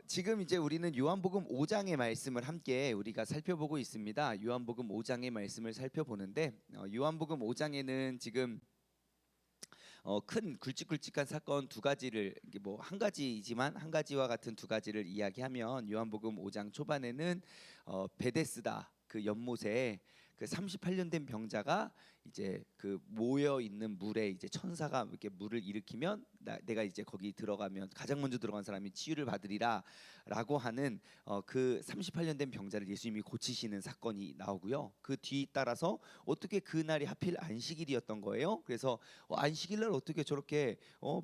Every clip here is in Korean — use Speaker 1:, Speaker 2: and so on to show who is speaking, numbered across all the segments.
Speaker 1: 지금 이제 우리는 요한복음 5장의 말씀을 함께 우리가 살펴보고 있습니다. 요한복음 5장의 말씀을 살펴보는데 요한복음 5장에는 지금 큰 굵직굵직한 사건 두 가지를 뭐 한 가지이지만 한 가지와 같은 두 가지를 이야기하면 요한복음 5장 초반에는 베데스다 그 연못에 그 38년 된 병자가 이제 그 모여 있는 물에 이제 천사가 이렇게 물을 일으키면 내가 이제 거기 들어가면 가장 먼저 들어간 사람이 치유를 받으리라라고 하는 그 38년 된 병자를 예수님이 고치시는 사건이 나오고요. 그 뒤 따라서 어떻게 그날이 하필 안식일이었던 거예요. 그래서 안식일날 어떻게 저렇게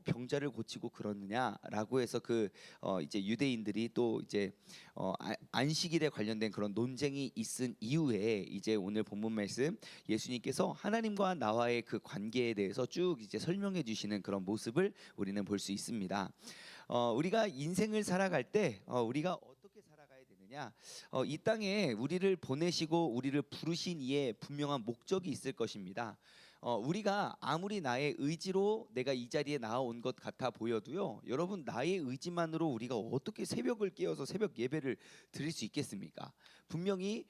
Speaker 1: 병자를 고치고 그러느냐라고 해서 그 이제 유대인들이 또 이제 안식일에 관련된 그런 논쟁이 있은 이후에 이제 오늘 본문 말씀 예수님께서 하나님과 나와의 그 관계에 대해서 쭉 이제 설명해 주시는 그런 모습을 우리는 볼 수 있습니다. 우리가 인생을 살아갈 때 우리가 어떻게 살아가야 되느냐? 이 땅에 우리를 보내시고 우리를 부르신 이에 분명한 목적이 있을 것입니다. 우리가 아무리 나의 의지로 내가 이 자리에 나온 것 같아 보여도요, 여러분 나의 의지만으로 우리가 어떻게 새벽을 깨어서 새벽 예배를 드릴 수 있겠습니까? 분명히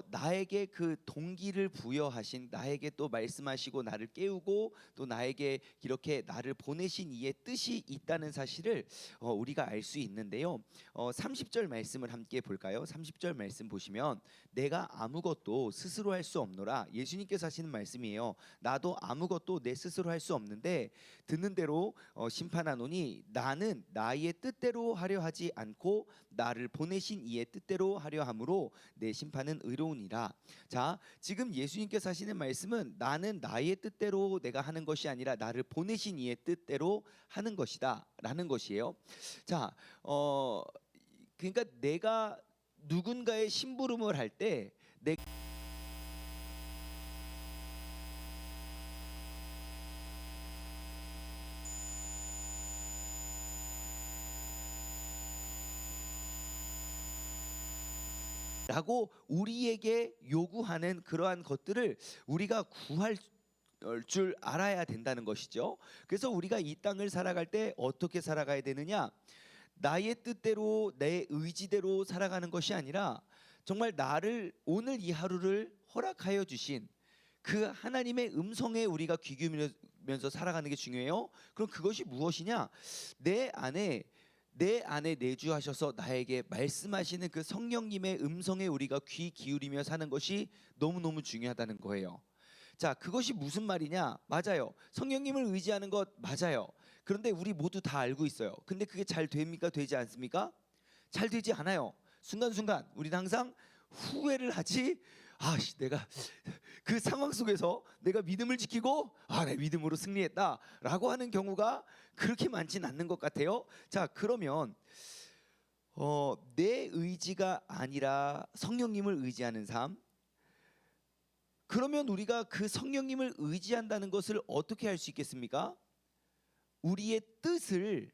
Speaker 1: 나에게 그 동기를 부여하신, 나에게 또 말씀하시고 나를 깨우고 또 나에게 이렇게 나를 보내신 이의 뜻이 있다는 사실을 우리가 알 수 있는데요. 30절 말씀을 함께 볼까요? 30절 말씀 보시면 내가 아무것도 스스로 할 수 없노라. 예수님께서 하시는 말씀이에요. 나도 아무것도 내 스스로 할 수 없는데 듣는 대로 심판하노니 나는 나의 뜻대로 하려 하지 않고 나를 보내신 이의 뜻대로 하려 함으로 내 심판은 의로우니라. 자, 지금 예수님께서 하시는 말씀은 나는 나의 뜻대로 내가 하는 것이 아니라 나를 보내신 이의 뜻대로 하는 것이다 라는 것이에요. 자, 그러니까 내가 누군가의 심부름을 할 때 라고 우리에게 요구하는 그러한 것들을 우리가 구할 줄 알아야 된다는 것이죠. 그래서 우리가 이 땅을 살아갈 때 어떻게 살아가야 되느냐? 나의 뜻대로 내 의지대로 살아가는 것이 아니라 정말 나를 오늘 이 하루를 허락하여 주신 그 하나님의 음성에 우리가 귀 기울이면서 살아가는 게 중요해요. 그럼 그것이 무엇이냐? 내 안에 내주하셔서 나에게 말씀하시는 그 성령님의 음성에 우리가 귀 기울이며 사는 것이 너무너무 중요하다는 거예요. 자, 그것이 무슨 말이냐? 맞아요. 성령님을 의지하는 것 맞아요. 그런데 우리 모두 다 알고 있어요. 근데 그게 잘 됩니까? 되지 않습니까? 잘 되지 않아요. 순간순간 우리는 항상 후회를 하지. 내가 그 상황 속에서 내가 믿음을 지키고 내 믿음으로 승리했다라고 하는 경우가 그렇게 많진 않는 것 같아요. 자, 그러면 내 의지가 아니라 성령님을 의지하는 삶, 그러면 우리가 그 성령님을 의지한다는 것을 어떻게 할 수 있겠습니까? 우리의 뜻을,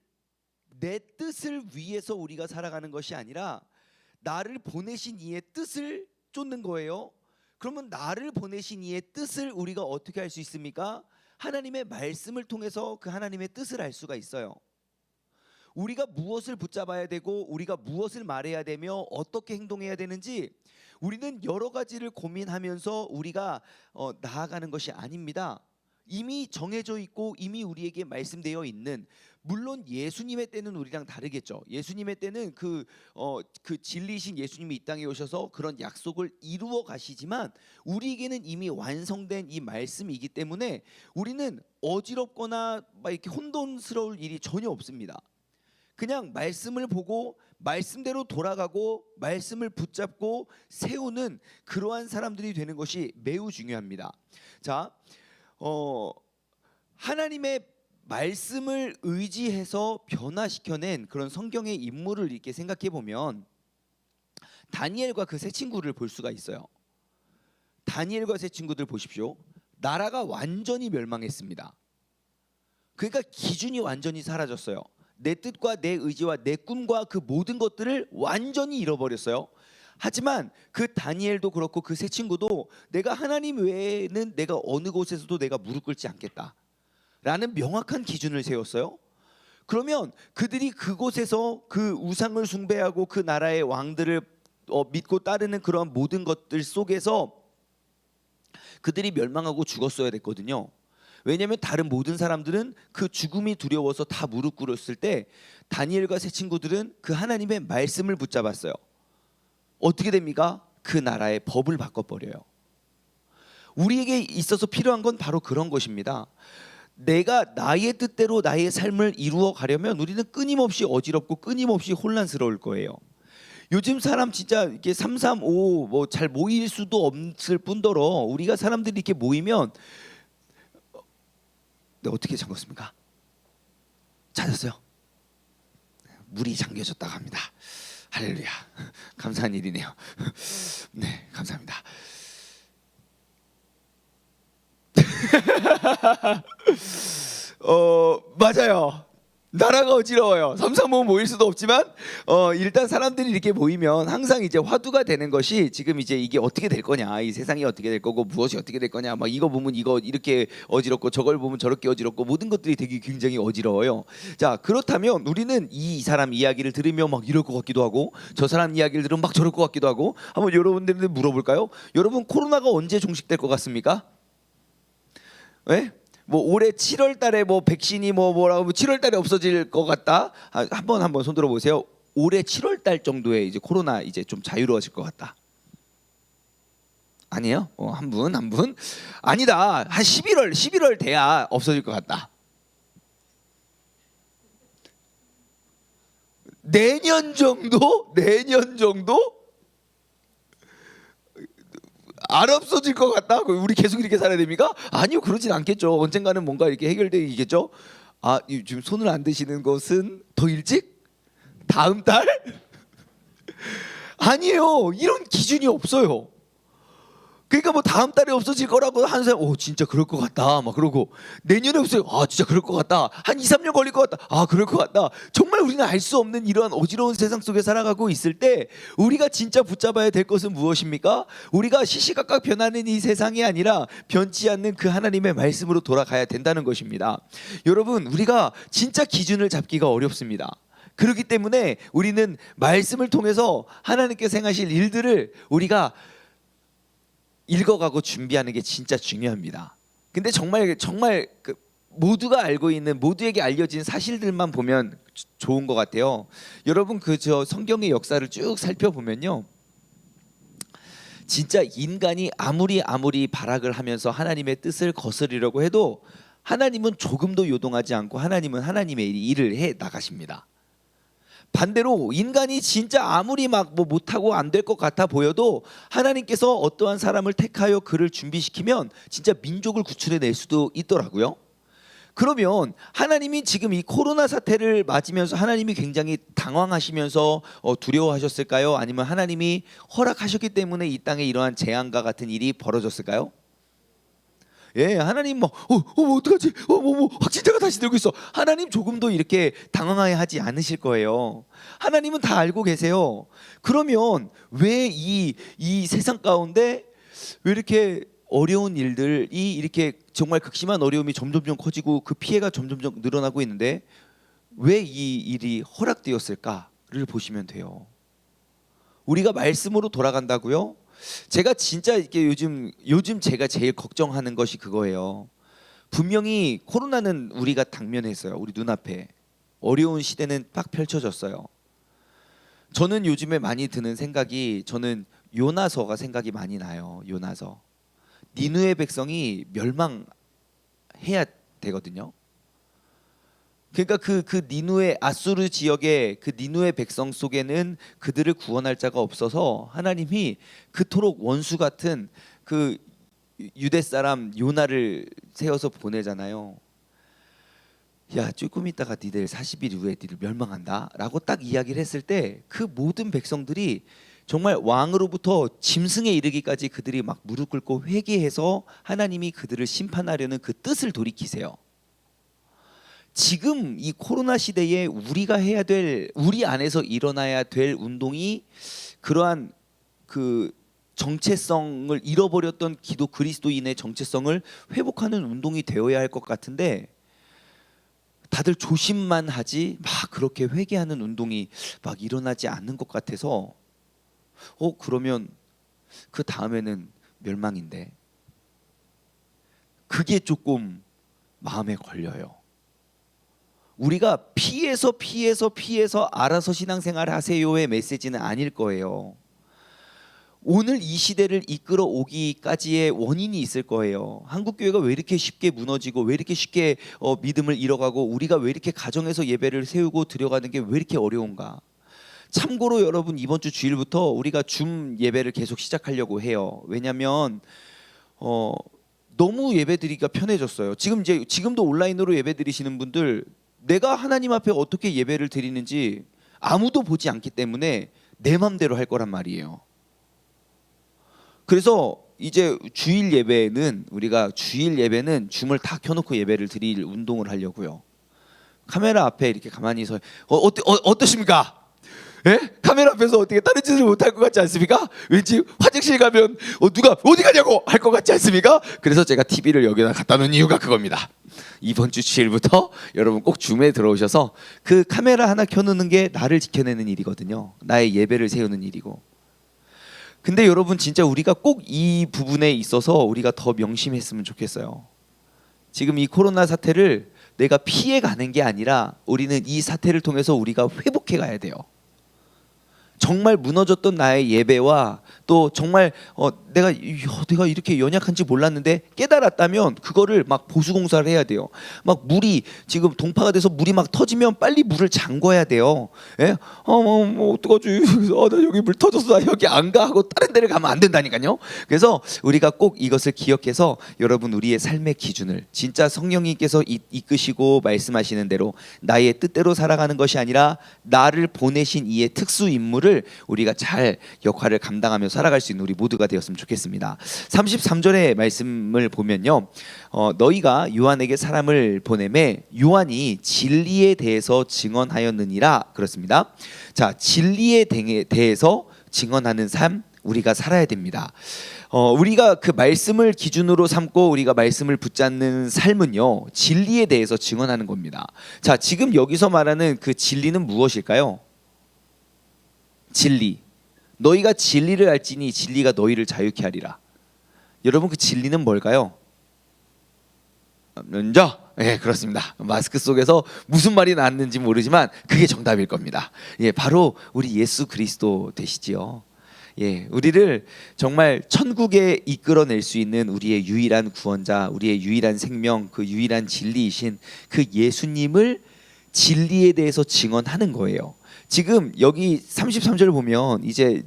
Speaker 1: 내 뜻을 위해서 우리가 살아가는 것이 아니라 나를 보내신 이의 뜻을 쫓는 거예요. 그러면 나를 보내신 이의 뜻을 우리가 어떻게 할 수 있습니까? 하나님의 말씀을 통해서 그 하나님의 뜻을 알 수가 있어요. 우리가 무엇을 붙잡아야 되고 우리가 무엇을 말해야 되며 어떻게 행동해야 되는지 우리는 여러 가지를 고민하면서 우리가 나아가는 것이 아닙니다. 이미 정해져 있고 이미 우리에게 말씀되어 있는, 물론 예수님의 때는 우리랑 다르겠죠. 예수님의 때는 그 진리이신 예수님이 이 땅에 오셔서 그런 약속을 이루어 가시지만 우리에게는 이미 완성된 이 말씀이기 때문에 우리는 어지럽거나 막 이렇게 혼돈스러울 일이 전혀 없습니다. 그냥 말씀을 보고 말씀대로 돌아가고 말씀을 붙잡고 세우는 그러한 사람들이 되는 것이 매우 중요합니다. 자, 하나님의 말씀을 의지해서 변화시켜낸 그런 성경의 인물을 이렇게 생각해 보면 다니엘과 그 세 친구를 볼 수가 있어요. 다니엘과 세 친구들 보십시오. 나라가 완전히 멸망했습니다. 그러니까 기준이 완전히 사라졌어요. 내 뜻과 내 의지와 내 꿈과 그 모든 것들을 완전히 잃어버렸어요. 하지만 그 다니엘도 그렇고 그 세 친구도 내가 하나님 외에는 내가 어느 곳에서도 내가 무릎 꿇지 않겠다라는 명확한 기준을 세웠어요. 그러면 그들이 그곳에서 그 우상을 숭배하고 그 나라의 왕들을 믿고 따르는 그런 모든 것들 속에서 그들이 멸망하고 죽었어야 됐거든요. 왜냐하면 다른 모든 사람들은 그 죽음이 두려워서 다 무릎 꿇었을 때 다니엘과 세 친구들은 그 하나님의 말씀을 붙잡았어요. 어떻게 됩니까? 그 나라의 법을 바꿔버려요. 우리에게 있어서 필요한 건 바로 그런 것입니다. 내가 나의 뜻대로 나의 삶을 이루어 가려면 우리는 끊임없이 어지럽고 끊임없이 혼란스러울 거예요. 요즘 사람 진짜 이렇게 335 뭐 잘 모일 수도 없을 뿐더러 우리가 사람들이 이렇게 모이면 어떻게 잠궜습니까? 찾았어요? 물이 잠겨졌다고 합니다. 할렐루야. 감사한 일이네요. 네, 감사합니다. 맞아요. 나라가 어지러워요. 335 모일 수도 없지만 일단 사람들이 이렇게 모이면 항상 이제 화두가 되는 것이 지금 이제 이게 어떻게 될 거냐, 이 세상이 어떻게 될 거고 무엇이 어떻게 될 거냐, 막 이거 보면 이거 이렇게 어지럽고 저걸 보면 저렇게 어지럽고 모든 것들이 되게 굉장히 어지러워요. 자, 그렇다면 우리는 이 사람 이야기를 들으면 막 이럴 것 같기도 하고 저 사람 이야기를 들으면 막 저럴 것 같기도 하고 한번 여러분들한테 물어볼까요? 여러분 코로나가 언제 종식될 것 같습니까? 네? 뭐 올해 7월 달에 뭐 백신이 뭐라고 7월 달에 없어질 것 같다. 한번 손 들어 보세요. 올해 7월 달 정도에 이제 코로나 이제 좀 자유로워질 것 같다. 아니에요? 한 분. 아니다. 한 11월 돼야 없어질 것 같다. 내년 정도? 안 없어질 것 같다? 우리 계속 이렇게 살아야 됩니까? 아니요, 그러진 않겠죠. 언젠가는 뭔가 이렇게 해결되겠죠. 지금 손을 안 드시는 것은 더 일찍? 다음 달? 아니에요. 이런 기준이 없어요. 그러니까 뭐 다음 달에 없어질 거라고 하는 사람, 진짜 그럴 것 같다 막 그러고, 내년에 없어요. 진짜 그럴 것 같다. 한 2, 3년 걸릴 것 같다. 그럴 것 같다. 정말 우리는 알 수 없는 이러한 어지러운 세상 속에 살아가고 있을 때 우리가 진짜 붙잡아야 될 것은 무엇입니까? 우리가 시시각각 변하는 이 세상이 아니라 변치 않는 그 하나님의 말씀으로 돌아가야 된다는 것입니다. 여러분, 우리가 진짜 기준을 잡기가 어렵습니다. 그렇기 때문에 우리는 말씀을 통해서 하나님께서 행하실 일들을 우리가 읽어가고 준비하는 게 진짜 중요합니다. 근데 정말 그 모두가 알고 있는, 모두에게 알려진 사실들만 보면 좋은 것 같아요. 여러분, 저 성경의 역사를 쭉 살펴보면요, 진짜 인간이 아무리 발악을 하면서 하나님의 뜻을 거스르려고 해도 하나님은 조금도 요동하지 않고 하나님은 하나님의 일을 해 나가십니다. 반대로 인간이 진짜 아무리 막 뭐 못하고 안 될 것 같아 보여도 하나님께서 어떠한 사람을 택하여 그를 준비시키면 진짜 민족을 구출해낼 수도 있더라고요. 그러면 하나님이 지금 이 코로나 사태를 맞으면서 하나님이 굉장히 당황하시면서 두려워하셨을까요? 아니면 하나님이 허락하셨기 때문에 이 땅에 이러한 재앙과 같은 일이 벌어졌을까요? 예, 하나님 어떡하지? 확진자가 다시 늘고 있어. 하나님 조금도 이렇게 당황하지 않으실 거예요. 하나님은 다 알고 계세요. 그러면 왜 이 세상 가운데 왜 이렇게 어려운 일들이, 이렇게 정말 극심한 어려움이 점점점 커지고 그 피해가 점점점 늘어나고 있는데 왜 이 일이 허락되었을까를 보시면 돼요. 우리가 말씀으로 돌아간다고요? 제가 진짜 이렇게 요즘 제가 제일 걱정하는 것이 그거예요. 분명히 코로나는 우리가 당면했어요. 우리 눈앞에 어려운 시대는 딱 펼쳐졌어요. 저는 요즘에 많이 드는 생각이, 저는 요나서가 생각이 많이 나요. 요나서. 니느웨 백성이 멸망해야 되거든요. 그러니까 그 니느웨, 아수르 지역의 그 니느웨 백성 속에는 그들을 구원할 자가 없어서 하나님이 그토록 원수 같은 그 유대 사람 요나를 세워서 보내잖아요. 야, 조금 있다가 니들 40일 후에 니들 멸망한다 라고 딱 이야기를 했을 때 그 모든 백성들이 정말 왕으로부터 짐승에 이르기까지 그들이 막 무릎 꿇고 회개해서 하나님이 그들을 심판하려는 그 뜻을 돌이키세요. 지금 이 코로나 시대에 우리가 해야 될, 우리 안에서 일어나야 될 운동이 그러한 그 정체성을 잃어버렸던 기도 그리스도인의 정체성을 회복하는 운동이 되어야 할 것 같은데 다들 조심만 하지 막 그렇게 회개하는 운동이 막 일어나지 않는 것 같아서 그러면 그 다음에는 멸망인데 그게 조금 마음에 걸려요. 우리가 피해서 알아서 신앙생활 하세요의 메시지는 아닐 거예요. 오늘 이 시대를 이끌어 오기까지의 원인이 있을 거예요. 한국교회가 왜 이렇게 쉽게 무너지고 왜 이렇게 쉽게 믿음을 잃어가고 우리가 왜 이렇게 가정에서 예배를 세우고 드려가는 게 왜 이렇게 어려운가. 참고로 여러분 이번 주 주일부터 우리가 줌 예배를 계속 시작하려고 해요. 왜냐하면 너무 예배드리기가 편해졌어요. 지금도 온라인으로 예배드리시는 분들 내가 하나님 앞에 어떻게 예배를 드리는지 아무도 보지 않기 때문에 내 맘대로 할 거란 말이에요. 그래서 이제 우리가 주일 예배는 줌을 다 켜놓고 예배를 드릴 운동을 하려고요. 카메라 앞에 이렇게 가만히 서 어떠십니까? 예? 카메라 앞에서 어떻게 다른 짓을 못할 것 같지 않습니까? 왠지 화장실 가면 누가 어디 가냐고 할 것 같지 않습니까? 그래서 제가 TV를 여기다 갖다 놓은 이유가 그겁니다. 이번 주 주일부터 여러분 꼭 줌에 들어오셔서 그 카메라 하나 켜놓는 게 나를 지켜내는 일이거든요. 나의 예배를 세우는 일이고. 근데 여러분 진짜 우리가 꼭 이 부분에 있어서 우리가 더 명심했으면 좋겠어요. 지금 이 코로나 사태를 내가 피해가는 게 아니라 우리는 이 사태를 통해서 우리가 회복해 가야 돼요. 정말 무너졌던 나의 예배와 또 정말 내가 이렇게 연약한지 몰랐는데 깨달았다면 그거를 막 보수공사를 해야 돼요. 막 물이 지금 동파가 돼서 물이 막 터지면 빨리 물을 잠궈야 돼요. 예? 뭐 어떡하지? 나 여기 물 터졌어. 나 여기 안 가 하고 다른 데를 가면 안 된다니까요. 그래서 우리가 꼭 이것을 기억해서 여러분 우리의 삶의 기준을 진짜 성령님께서 이끄시고 말씀하시는 대로 나의 뜻대로 살아가는 것이 아니라 나를 보내신 이의 특수 임무를 우리가 잘 역할을 감당하며 살아갈 수 있는 우리 모두가 되었으면 좋겠습니다. 33절의 말씀을 보면요, 너희가 요한에게 사람을 보내매 요한이 진리에 대해서 증언하였느니라 그렇습니다. 자, 진리에 대해서 증언하는 삶 우리가 살아야 됩니다. 우리가 그 말씀을 기준으로 삼고 우리가 말씀을 붙잡는 삶은요, 진리에 대해서 증언하는 겁니다. 자, 지금 여기서 말하는 그 진리는 무엇일까요? 진리. 너희가 진리를 알지니 진리가 너희를 자유케 하리라. 여러분 그 진리는 뭘까요? 먼저 그렇습니다. 마스크 속에서 무슨 말이 나왔는지 모르지만 그게 정답일 겁니다. 바로 우리 예수 그리스도 되시지요. 우리를 정말 천국에 이끌어낼 수 있는 우리의 유일한 구원자, 우리의 유일한 생명, 그 유일한 진리이신 그 예수님을 진리에 대해서 증언하는 거예요. 지금 여기 33절을 보면 이제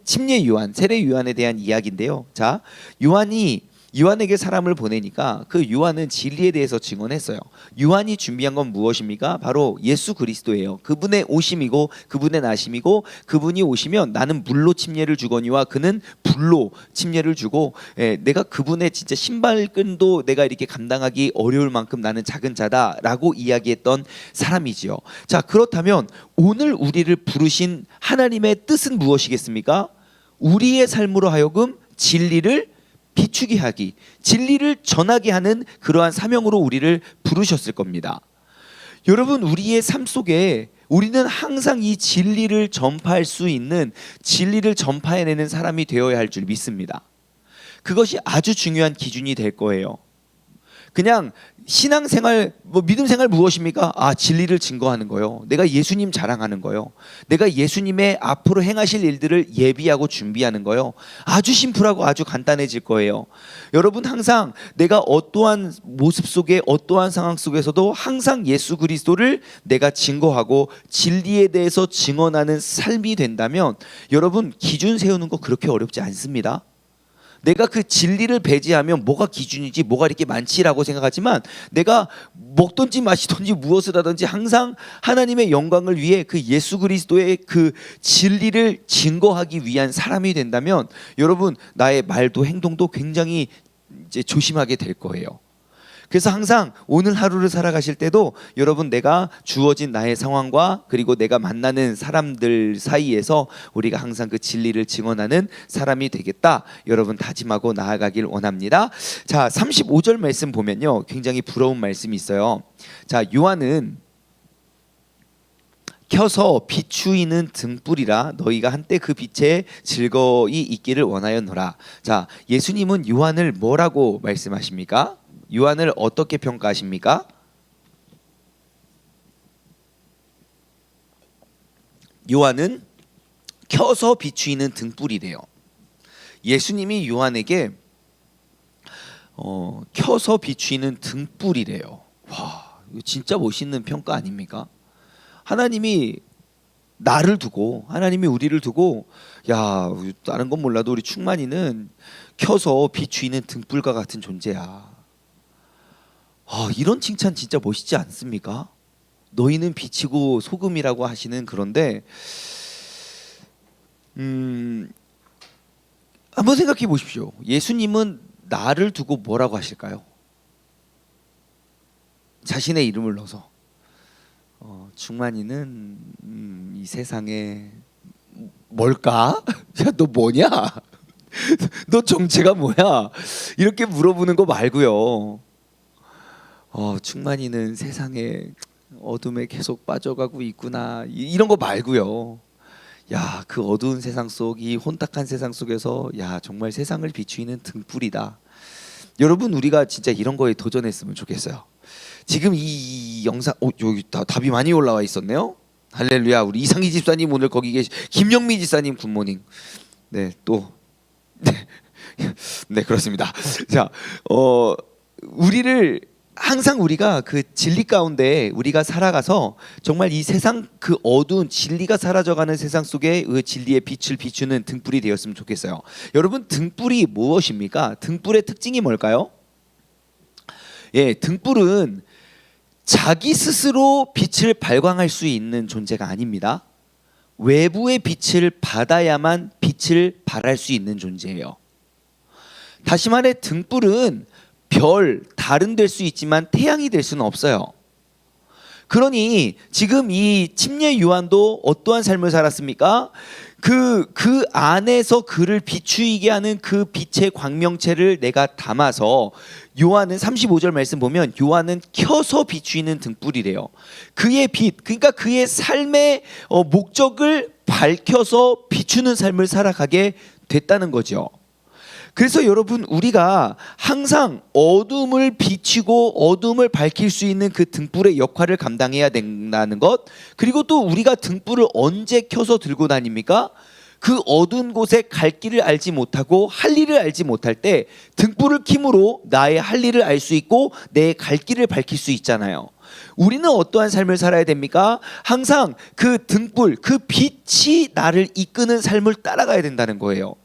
Speaker 1: 침례 요한, 세례 요한에 대한 이야기인데요. 자, 요한에게 사람을 보내니까 그 요한은 진리에 대해서 증언했어요. 요한이 준비한 건 무엇입니까? 바로 예수 그리스도예요. 그분의 오심이고 그분의 나심이고 그분이 오시면 나는 물로 침례를 주거니와 그는 불로 침례를 주고 내가 그분의 진짜 신발끈도 내가 이렇게 감당하기 어려울 만큼 나는 작은 자다라고 이야기했던 사람이지요. 자, 그렇다면 오늘 우리를 부르신 하나님의 뜻은 무엇이겠습니까? 우리의 삶으로 하여금 진리를 비추게 하기, 진리를 전하게 하는 그러한 사명으로 우리를 부르셨을 겁니다. 여러분 우리의 삶 속에 우리는 항상 이 진리를 전파할 수 있는, 진리를 전파해내는 사람이 되어야 할 줄 믿습니다. 그것이 아주 중요한 기준이 될 거예요. 그냥 신앙생활, 믿음생활 무엇입니까? 진리를 증거하는 거요. 내가 예수님 자랑하는 거요. 내가 예수님의 앞으로 행하실 일들을 예비하고 준비하는 거요. 아주 심플하고 아주 간단해질 거예요. 여러분 항상 내가 어떠한 모습 속에 어떠한 상황 속에서도 항상 예수 그리스도를 내가 증거하고 진리에 대해서 증언하는 삶이 된다면 여러분 기준 세우는 거 그렇게 어렵지 않습니다. 내가 그 진리를 배제하면 뭐가 기준이지 뭐가 이렇게 많지라고 생각하지만 내가 먹든지 마시든지 무엇을 하든지 항상 하나님의 영광을 위해 그 예수 그리스도의 그 진리를 증거하기 위한 사람이 된다면 여러분 나의 말도 행동도 굉장히 이제 조심하게 될 거예요. 그래서 항상 오늘 하루를 살아가실 때도 여러분 내가 주어진 나의 상황과 그리고 내가 만나는 사람들 사이에서 우리가 항상 그 진리를 증언하는 사람이 되겠다. 여러분 다짐하고 나아가길 원합니다. 자, 35절 말씀 보면요. 굉장히 부러운 말씀이 있어요. 자, 요한은 켜서 비추이는 등불이라 너희가 한때 그 빛에 즐거이 있기를 원하였노라. 자, 예수님은 요한을 뭐라고 말씀하십니까? 요한을 어떻게 평가하십니까? 요한은 켜서 비추이는 등불이래요. 예수님이 요한에게 켜서 비추이는 등불이래요. 와, 이거 진짜 멋있는 평가 아닙니까? 하나님이 나를 두고, 하나님이 우리를 두고, 야, 다른 건 몰라도 우리 충만이는 켜서 비추이는 등불과 같은 존재야. 이런 칭찬 진짜 멋있지 않습니까? 너희는 빛이고 소금이라고 하시는, 그런데 한번 생각해 보십시오. 예수님은 나를 두고 뭐라고 하실까요? 자신의 이름을 넣어서 충만이는 이 세상에 뭘까? 야, 너 뭐냐? 너 정체가 뭐야? 이렇게 물어보는 거 말고요. 충만이는 세상에 어둠에 계속 빠져가고 있구나, 이런 거 말고요. 야, 그 어두운 세상 속, 이 혼탁한 세상 속에서 야, 정말 세상을 비추이는 등불이다. 여러분, 우리가 진짜 이런 거에 도전했으면 좋겠어요. 지금 이 영상 여기 답이 많이 올라와 있었네요. 할렐루야. 우리 이상희 집사님 오늘 거기 계시, 김영미 집사님 굿모닝. 네, 또 네, 그렇습니다. 자, 우리를 항상 우리가 그 진리 가운데 우리가 살아가서 정말 이 세상 그 어두운 진리가 사라져가는 세상 속에 그 진리의 빛을 비추는 등불이 되었으면 좋겠어요. 여러분, 등불이 무엇입니까? 등불의 특징이 뭘까요? 예, 등불은 자기 스스로 빛을 발광할 수 있는 존재가 아닙니다. 외부의 빛을 받아야만 빛을 발할 수 있는 존재예요. 다시 말해 등불은 별, 달은 될 수 있지만 태양이 될 수는 없어요. 그러니 지금 이 침례 요한도 어떠한 삶을 살았습니까? 그 안에서 그를 비추이게 하는 그 빛의 광명체를 내가 담아서, 요한은 35절 말씀 보면 요한은 켜서 비추이는 등불이래요. 그의 빛, 그러니까 그의 삶의 목적을 밝혀서 비추는 삶을 살아가게 됐다는 거죠. 그래서 여러분, 우리가 항상 어둠을 비추고 어둠을 밝힐 수 있는 그 등불의 역할을 감당해야 된다는 것, 그리고 또 우리가 등불을 언제 켜서 들고 다닙니까? 그 어두운 곳에 갈 길을 알지 못하고 할 일을 알지 못할 때 등불을 킴으로 나의 할 일을 알 수 있고 내 갈 길을 밝힐 수 있잖아요. 우리는 어떠한 삶을 살아야 됩니까? 항상 그 등불, 그 빛이 나를 이끄는 삶을 따라가야 된다는 거예요.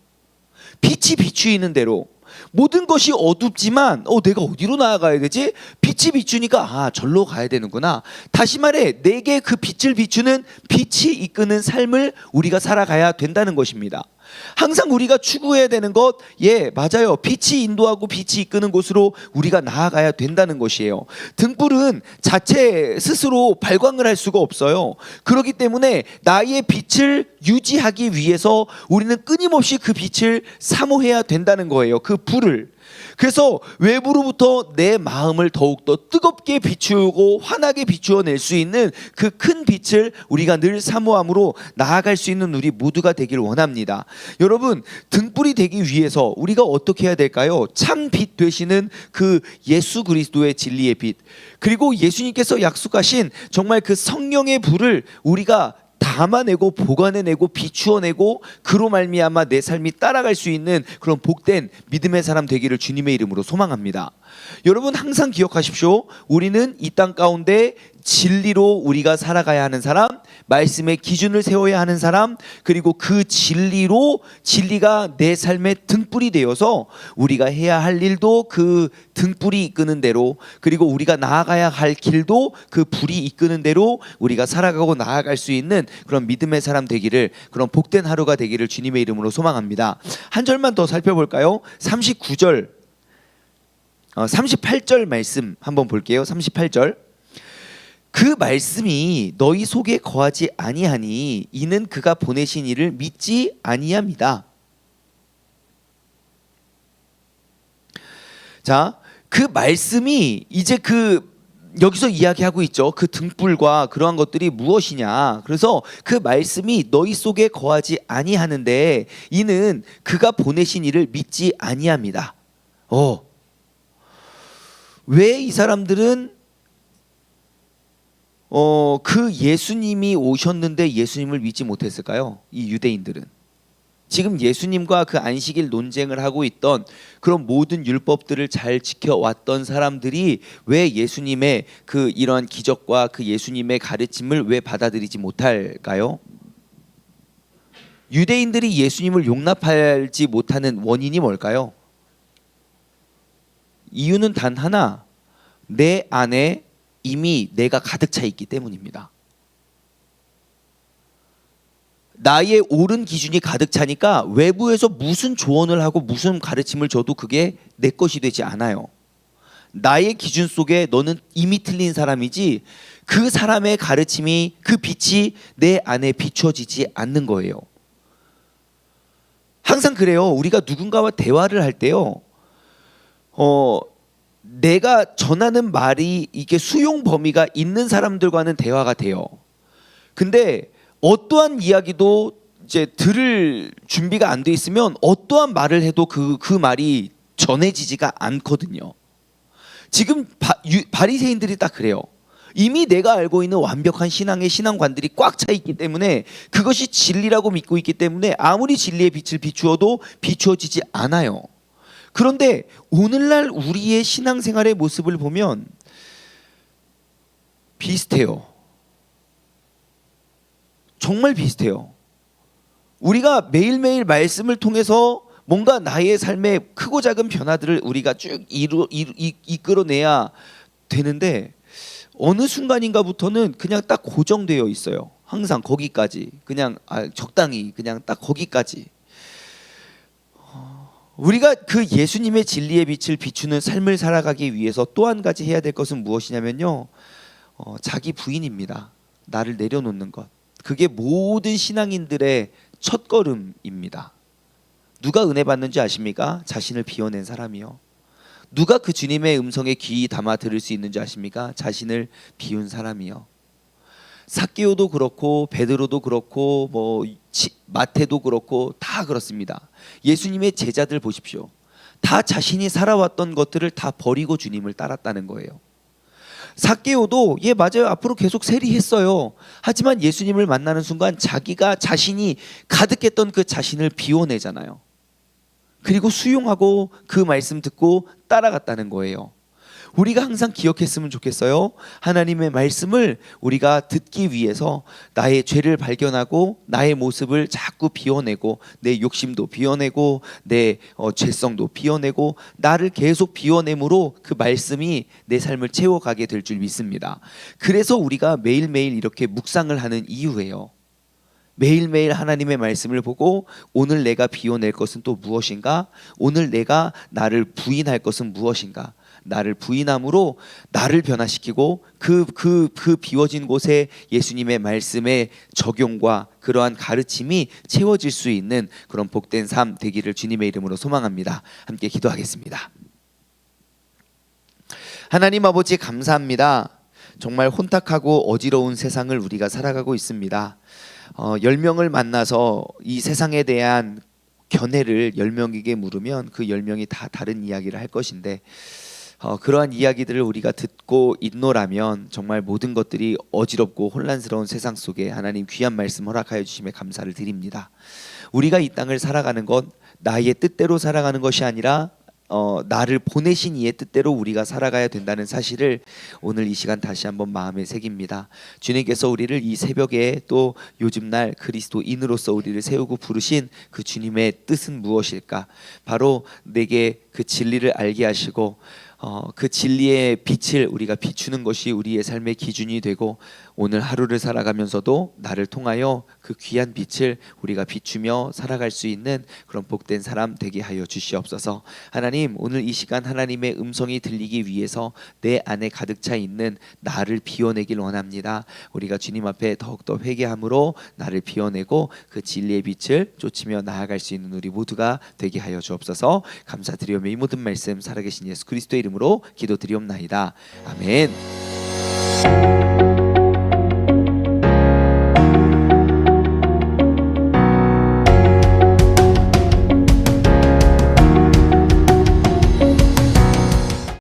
Speaker 1: 빛이 비추이는 대로, 모든 것이 어둡지만 내가 어디로 나아가야 되지? 빛이 비추니까 절로 가야 되는구나. 다시 말해, 내게 그 빛을 비추는 빛이 이끄는 삶을 우리가 살아가야 된다는 것입니다. 항상 우리가 추구해야 되는 것, 맞아요. 빛이 인도하고 빛이 이끄는 곳으로 우리가 나아가야 된다는 것이에요. 등불은 자체 스스로 발광을 할 수가 없어요. 그렇기 때문에 나의 빛을 유지하기 위해서 우리는 끊임없이 그 빛을 사모해야 된다는 거예요. 그 불을. 그래서 외부로부터 내 마음을 더욱더 뜨겁게 비추고 환하게 비추어낼 수 있는 그 큰 빛을 우리가 늘 사모함으로 나아갈 수 있는 우리 모두가 되길 원합니다. 여러분, 등불이 되기 위해서 우리가 어떻게 해야 될까요? 참 빛 되시는 그 예수 그리스도의 진리의 빛, 그리고 예수님께서 약속하신 정말 그 성령의 불을 우리가 담아내고 보관해내고 비추어내고, 그로 말미암아 내 삶이 따라갈 수 있는 그런 복된 믿음의 사람 되기를 주님의 이름으로 소망합니다. 여러분, 항상 기억하십시오. 우리는 이 땅 가운데 진리로 우리가 살아가야 하는 사람, 말씀의 기준을 세워야 하는 사람, 그리고 그 진리가 내 삶의 등불이 되어서 우리가 해야 할 일도 그 등불이 이끄는 대로, 그리고 우리가 나아가야 할 길도 그 불이 이끄는 대로 우리가 살아가고 나아갈 수 있는 그런 믿음의 사람 되기를, 그런 복된 하루가 되기를 주님의 이름으로 소망합니다. 한 절만 더 살펴볼까요? 39절 38절 말씀 한번 볼게요. 38절. 그 말씀이 너희 속에 거하지 아니하니 이는 그가 보내신 이를 믿지 아니함이다. 자, 그 말씀이 이제 여기서 이야기하고 있죠. 그 등불과 그러한 것들이 무엇이냐. 그래서 그 말씀이 너희 속에 거하지 아니하는데 이는 그가 보내신 이를 믿지 아니합니다. 왜 이 사람들은 그 예수님이 오셨는데 예수님을 믿지 못했을까요? 이 유대인들은 지금 예수님과 그 안식일 논쟁을 하고 있던 그런 모든 율법들을 잘 지켜왔던 사람들이 왜 예수님의 그 이러한 기적과 그 예수님의 가르침을 왜 받아들이지 못할까요? 유대인들이 예수님을 용납하지 못하는 원인이 뭘까요? 이유는 단 하나, 내 안에 이미 내가 가득 차 있기 때문입니다. 나의 옳은 기준이 가득 차니까 외부에서 무슨 조언을 하고 무슨 가르침을 줘도 그게 내 것이 되지 않아요. 나의 기준 속에 너는 이미 틀린 사람이지 그 사람의 가르침이 그 빛이 내 안에 비춰지지 않는 거예요. 항상 그래요. 우리가 누군가와 대화를 할 때요. 내가 전하는 말이 이게 수용 범위가 있는 사람들과는 대화가 돼요. 근데 어떠한 이야기도 이제 들을 준비가 안 돼 있으면 어떠한 말을 해도 그 말이 전해지지가 않거든요. 지금 바리새인들이 딱 그래요. 이미 내가 알고 있는 완벽한 신앙의 신앙관들이 꽉 차 있기 때문에 그것이 진리라고 믿고 있기 때문에 아무리 진리의 빛을 비추어도 비추어지지 않아요. 그런데 오늘날 우리의 신앙생활의 모습을 보면 비슷해요. 정말 비슷해요. 우리가 매일매일 말씀을 통해서 뭔가 나의 삶의 크고 작은 변화들을 우리가 쭉 이끌어내야 되는데 어느 순간인가부터는 그냥 딱 고정되어 있어요. 항상 거기까지 그냥 적당히 그냥 딱 거기까지. 우리가 그 예수님의 진리의 빛을 비추는 삶을 살아가기 위해서 또 한 가지 해야 될 것은 무엇이냐면요, 자기 부인입니다. 나를 내려놓는 것. 그게 모든 신앙인들의 첫걸음입니다. 누가 은혜 받는지 아십니까? 자신을 비워낸 사람이요. 누가 그 주님의 음성에 귀 담아 들을 수 있는지 아십니까? 자신을 비운 사람이요. 삭개오도 그렇고 베드로도 그렇고 마태도 그렇고 다 그렇습니다. 예수님의 제자들 보십시오. 다 자신이 살아왔던 것들을 다 버리고 주님을 따랐다는 거예요. 삭개오도 맞아요. 앞으로 계속 세리했어요. 하지만 예수님을 만나는 순간 자신이 가득했던 그 자신을 비워내잖아요. 그리고 수용하고 그 말씀 듣고 따라갔다는 거예요. 우리가 항상 기억했으면 좋겠어요. 하나님의 말씀을 우리가 듣기 위해서 나의 죄를 발견하고 나의 모습을 자꾸 비워내고 내 욕심도 비워내고 내 죄성도 비워내고 나를 계속 비워내므로 그 말씀이 내 삶을 채워가게 될 줄 믿습니다. 그래서 우리가 매일매일 이렇게 묵상을 하는 이유예요. 매일매일 하나님의 말씀을 보고 오늘 내가 비워낼 것은 또 무엇인가? 오늘 내가 나를 부인할 것은 무엇인가? 나를 부인함으로 나를 변화시키고 그 비워진 곳에 예수님의 말씀의 적용과 그러한 가르침이 채워질 수 있는 그런 복된 삶 되기를 주님의 이름으로 소망합니다. 함께 기도하겠습니다. 하나님 아버지 감사합니다. 정말 혼탁하고 어지러운 세상을 우리가 살아가고 있습니다. 10명을 만나서 이 세상에 대한 견해를 10명에게 물으면 그 10명이 다 다른 이야기를 할 것인데 그러한 이야기들을 우리가 듣고 있노라면 정말 모든 것들이 어지럽고 혼란스러운 세상 속에 하나님 귀한 말씀 허락하여 주심에 감사를 드립니다. 우리가 이 땅을 살아가는 것 나의 뜻대로 살아가는 것이 아니라 나를 보내신 이의 뜻대로 우리가 살아가야 된다는 사실을 오늘 이 시간 다시 한번 마음에 새깁니다. 주님께서 우리를 이 새벽에 또 요즘날 그리스도인으로서 우리를 세우고 부르신 그 주님의 뜻은 무엇일까? 바로 내게 그 진리를 알게 하시고 그 진리의 빛을 우리가 비추는 것이 우리의 삶의 기준이 되고 오늘 하루를 살아가면서도 나를 통하여 그 귀한 빛을 우리가 비추며 살아갈 수 있는 그런 복된 사람 되게 하여 주시옵소서. 하나님, 오늘 이 시간 하나님의 음성이 들리기 위해서 내 안에 가득 차 있는 나를 비워내길 원합니다. 우리가 주님 앞에 더욱더 회개함으로 나를 비워내고 그 진리의 빛을 쫓으며 나아갈 수 있는 우리 모두가 되게 하여 주옵소서. 감사드리오며 이 모든 말씀 살아계신 예수 그리스도의 이름으로 기도드리옵나이다. 아멘.